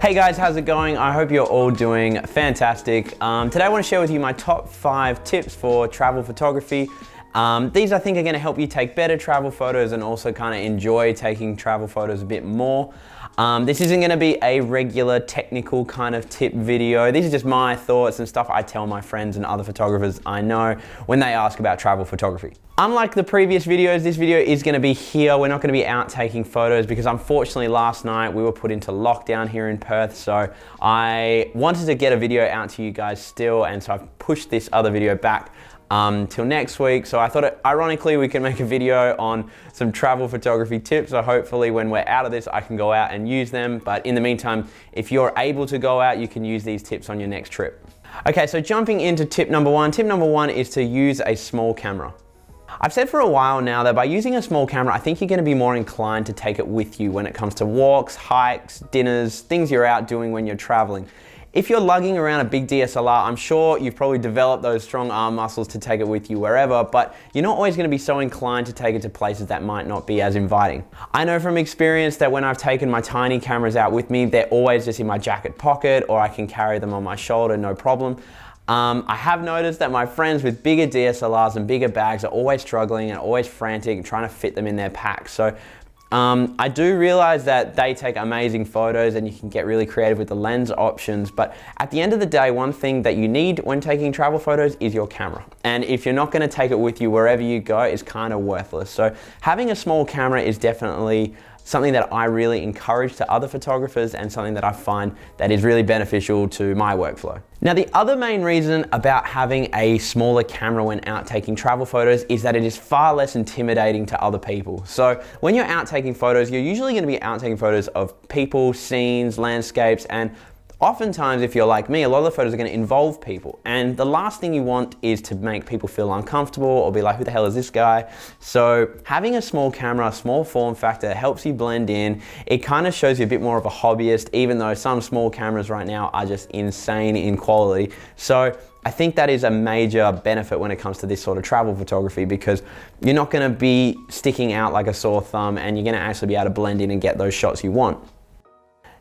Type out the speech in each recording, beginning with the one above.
Hey guys, how's it going? I hope you're all doing fantastic. Today I want to share with you my top 5 tips for travel photography. These I think are going to help you take better travel photos and also kind of enjoy taking travel photos a bit more. This isn't going to be a regular technical kind of tip video. These are just my thoughts and stuff I tell my friends and other photographers I know when they ask about travel photography. Unlike the previous videos, this video is going to be here. We're not going to be out taking photos because unfortunately last night we were put into lockdown here in Perth. So I wanted to get a video out to you guys still, and so I've pushed this other video back till next week. So I thought ironically we can make a video on some travel photography tips. So hopefully when we're out of this, I can go out and use them. But in the meantime, if you're able to go out, you can use these tips on your next trip. Okay, so jumping into tip number 1. Tip number 1 is to use a small camera. I've said for a while now that by using a small camera, I think you're going to be more inclined to take it with you when it comes to walks, hikes, dinners, things you're out doing when you're traveling. If you're lugging around a big DSLR, I'm sure you've probably developed those strong arm muscles to take it with you wherever, but you're not always going to be so inclined to take it to places that might not be as inviting. I know from experience that when I've taken my tiny cameras out with me, they're always just in my jacket pocket, or I can carry them on my shoulder, no problem. I have noticed that my friends with bigger DSLRs and bigger bags are always struggling and always frantic and trying to fit them in their packs. So I do realize that they take amazing photos and you can get really creative with the lens options, but at the end of the day, one thing that you need when taking travel photos is your camera. And if you're not going to take it with you wherever you go, it's kind of worthless. So having a small camera is definitely something that I really encourage to other photographers and something that I find that is really beneficial to my workflow. Now, the other main reason about having a smaller camera when out taking travel photos is that it is far less intimidating to other people. So when you're out taking photos, you're usually going to be out taking photos of people, scenes, landscapes, and oftentimes, if you're like me, a lot of the photos are going to involve people, and the last thing you want is to make people feel uncomfortable or be like, who the hell is this guy? So having a small camera, a small form factor, helps you blend in. It kind of shows you a bit more of a hobbyist, even though some small cameras right now are just insane in quality. So I think that is a major benefit when it comes to this sort of travel photography, because you're not going to be sticking out like a sore thumb, and you're going to actually be able to blend in and get those shots you want.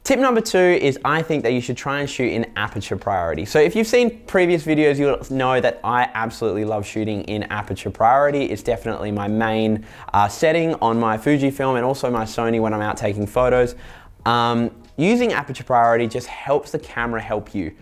Tip number 2 is I think that you should try and shoot in aperture priority. So if you've seen previous videos, you'll know that I absolutely love shooting in aperture priority. It's definitely my main setting on my Fujifilm and also my Sony when I'm out taking photos. Using aperture priority just helps the camera help you.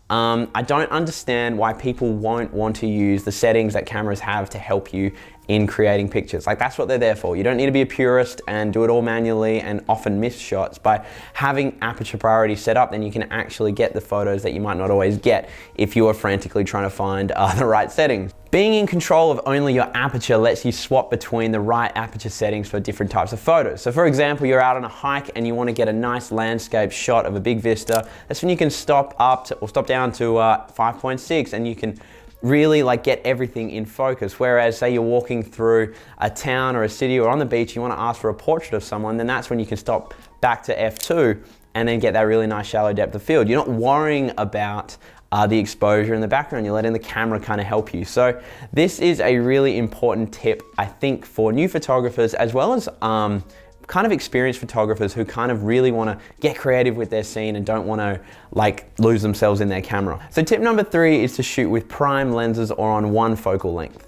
I don't understand why people won't want to use the settings that cameras have to help you in creating pictures. Like, that's what they're there for. You don't need to be a purist and do it all manually and often miss shots. By having aperture priority set up, then you can actually get the photos that you might not always get if you are frantically trying to find the right settings. Being in control of only your aperture lets you swap between the right aperture settings for different types of photos. So for example, you're out on a hike and you want to get a nice landscape shot of a big vista. That's when you can stop down to 5.6, and you can really get everything in focus. Whereas say you're walking through a town or a city or on the beach, you want to ask for a portrait of someone, then that's when you can stop back to f2 and then get that really nice shallow depth of field. You're not worrying about the exposure in the background. You're letting the camera kind of help you. So this is a really important tip, I think, for new photographers as well as kind of experienced photographers who kind of really want to get creative with their scene and don't want to lose themselves in their camera. So tip number 3 is to shoot with prime lenses or on one focal length.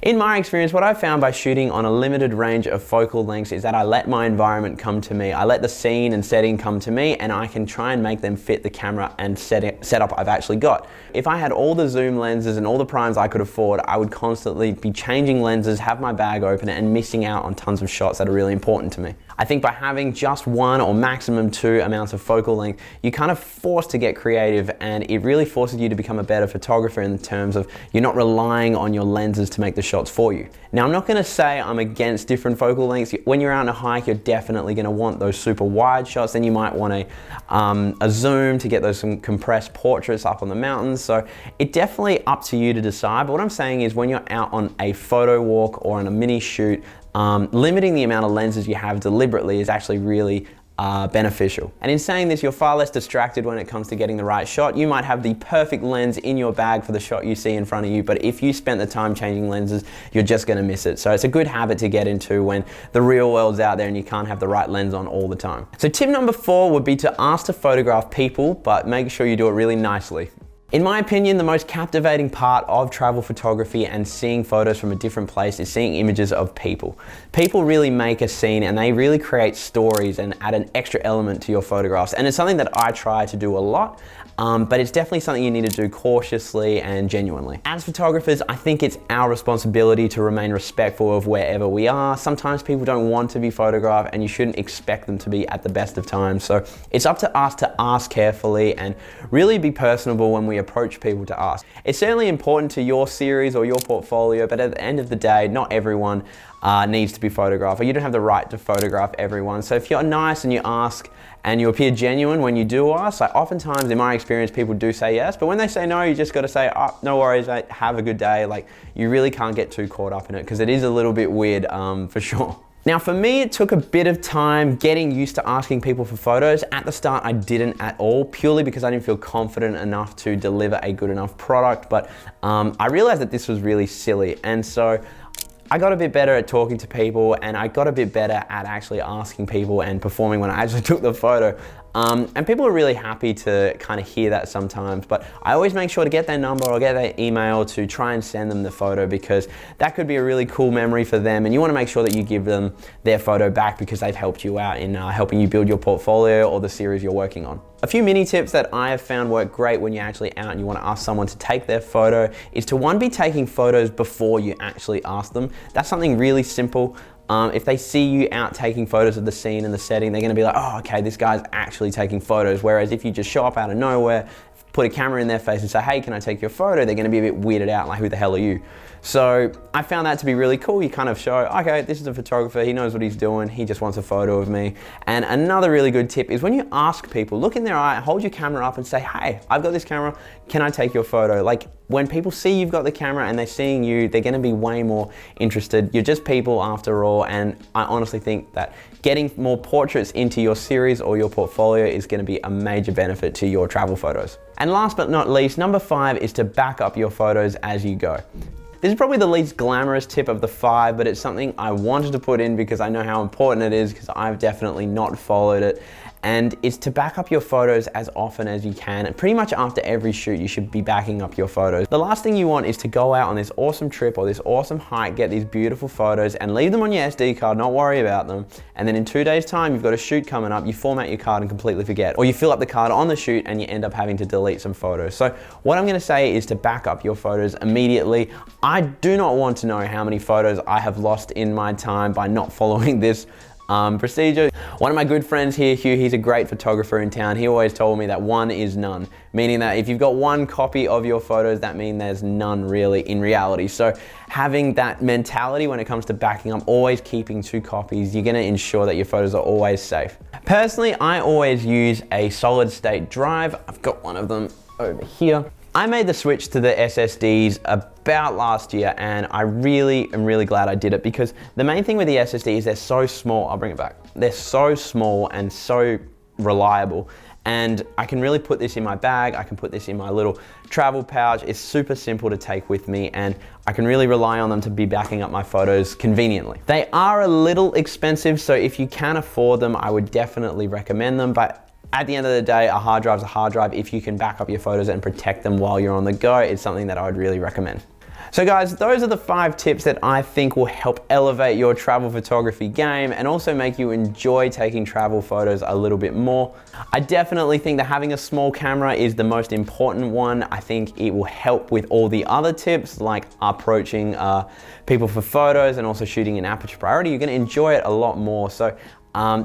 In my experience, what I've found by shooting on a limited range of focal lengths is that I let my environment come to me. I let the scene and setting come to me, and I can try and make them fit the camera and setup I've actually got. If I had all the zoom lenses and all the primes I could afford, I would constantly be changing lenses, have my bag open, and missing out on tons of shots that are really important to me. I think by having just 1 or maximum 2 amounts of focal length, you're kind of forced to get creative, and it really forces you to become a better photographer in terms of you're not relying on your lenses to make the shots for you. Now, I'm not going to say I'm against different focal lengths. When you're out on a hike, you're definitely going to want those super wide shots. Then you might want a zoom to get those some compressed portraits up on the mountains. So it's definitely up to you to decide. But what I'm saying is when you're out on a photo walk or on a mini shoot, limiting the amount of lenses you have deliberately is actually really beneficial. And in saying this, you're far less distracted when it comes to getting the right shot. You might have the perfect lens in your bag for the shot you see in front of you, but if you spent the time changing lenses, you're just gonna miss it. So it's a good habit to get into when the real world's out there and you can't have the right lens on all the time. So tip number 4 would be to ask to photograph people, but make sure you do it really nicely. In my opinion, the most captivating part of travel photography and seeing photos from a different place is seeing images of people. People really make a scene and they really create stories and add an extra element to your photographs. And it's something that I try to do a lot, but it's definitely something you need to do cautiously and genuinely. As photographers, I think it's our responsibility to remain respectful of wherever we are. Sometimes people don't want to be photographed and you shouldn't expect them to be at the best of times. So it's up to us to ask carefully and really be personable when we approach people to ask. It's certainly important to your series or your portfolio, but at the end of the day, not everyone needs to be photographed, or you don't have the right to photograph everyone. So if you're nice and you ask and you appear genuine when you do ask, like oftentimes in my experience, people do say yes, but when they say no, you just gotta say, oh, no worries, mate, have a good day. Like, you really can't get too caught up in it because it is a little bit weird for sure. Now for me, it took a bit of time getting used to asking people for photos. At the start, I didn't at all, purely because I didn't feel confident enough to deliver a good enough product, but I realized that this was really silly. And so I got a bit better at talking to people, and I got a bit better at actually asking people and performing when I actually took the photo. And people are really happy to kind of hear that sometimes, but I always make sure to get their number or get their email to try and send them the photo, because that could be a really cool memory for them, and you want to make sure that you give them their photo back because they've helped you out in helping you build your portfolio or the series you're working on. A few mini tips that I have found work great when you're actually out and you want to ask someone to take their photo is to, one, be taking photos before you actually ask them. That's something really simple. If they see you out taking photos of the scene and the setting, they're gonna be like, oh, okay, this guy's actually taking photos. Whereas if you just show up out of nowhere, put a camera in their face and say, hey, can I take your photo? They're gonna be a bit weirded out, like, who the hell are you? So I found that to be really cool. You kind of show, okay, this is a photographer, he knows what he's doing, he just wants a photo of me. And another really good tip is when you ask people, look in their eye, hold your camera up and say, hey, I've got this camera, can I take your photo? Like, when people see you've got the camera and they're seeing you, they're gonna be way more interested. You're just people after all, and I honestly think that getting more portraits into your series or your portfolio is gonna be a major benefit to your travel photos. And last but not least, number 5 is to back up your photos as you go. This is probably the least glamorous tip of the 5, but it's something I wanted to put in because I know how important it is, because I've definitely not followed it. And it's to back up your photos as often as you can. And pretty much after every shoot, you should be backing up your photos. The last thing you want is to go out on this awesome trip or this awesome hike, get these beautiful photos and leave them on your SD card, not worry about them. And then in 2 days time, you've got a shoot coming up, you format your card and completely forget. Or you fill up the card on the shoot and you end up having to delete some photos. So what I'm gonna say is to back up your photos immediately. I do not want to know how many photos I have lost in my time by not following this procedure. One of my good friends here, Hugh, he's a great photographer in town. He always told me that one is none, meaning that if you've got one copy of your photos, that means there's none really in reality. So having that mentality when it comes to backing up, always keeping 2 copies, you're gonna ensure that your photos are always safe. Personally, I always use a solid state drive. I've got one of them over here. I made the switch to the SSDs about last year, and I really am really glad I did it, because the main thing with the SSD is they're so small. I'll bring it back. They're so small and so reliable, and I can really put this in my bag. I can put this in my little travel pouch. It's super simple to take with me, and I can really rely on them to be backing up my photos conveniently. They are a little expensive, so if you can afford them, I would definitely recommend them, but at the end of the day, a hard drive's a hard drive. If you can back up your photos and protect them while you're on the go, it's something that I would really recommend. So guys, those are the 5 tips that I think will help elevate your travel photography game and also make you enjoy taking travel photos a little bit more. I definitely think that having a small camera is the most important one. I think it will help with all the other tips, like approaching people for photos and also shooting in aperture priority. You're gonna enjoy it a lot more. So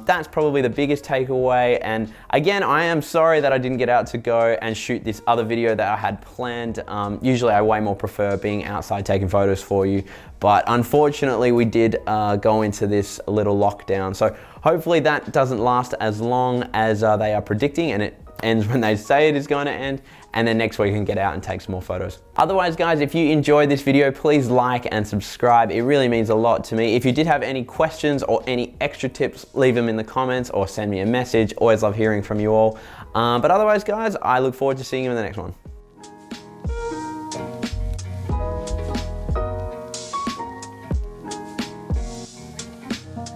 that's probably the biggest takeaway. And again, I am sorry that I didn't get out to go and shoot this other video that I had planned. Usually I way more prefer being outside taking photos for you, but unfortunately we did go into this little lockdown. So hopefully that doesn't last as long as they are predicting, and it ends when they say it is going to end, and then next week I can get out and take some more photos. Otherwise guys, if you enjoyed this video, please like and subscribe. It really means a lot to me. If you did have any questions or any extra tips, leave them in the comments or send me a message. Always love hearing from you all. But otherwise guys, I look forward to seeing you in the next one.